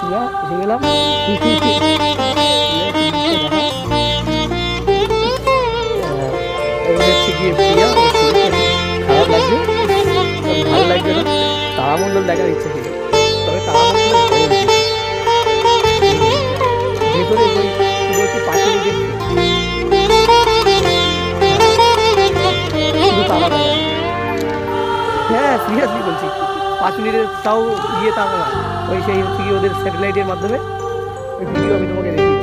প্রিয়া এসে গেলাম। এই হচ্ছে গিয়ে প্রিয়া, ওর শরীরটা একটু খারাপ লাগছে, ভালো লাগছে না। তারামণ্ডল দেখার ইচ্ছা ছিল, তবে তারামণ্ডলের ভয় হয়েছে। ভেতরে ওই পুরো হচ্ছে পাঁচিল দেখছে, শুধু তারা দেখা যাচ্ছে। হ্যাঁ সিরিয়াসলি বলছি, 5 মিনিটের তাও ইয়ে তারা না, ওই সেই হচ্ছে কি ওদের স্যাটেলাইটের মাধ্যমে ওই ভিডিও আমি তোমাকে দেখিয়ে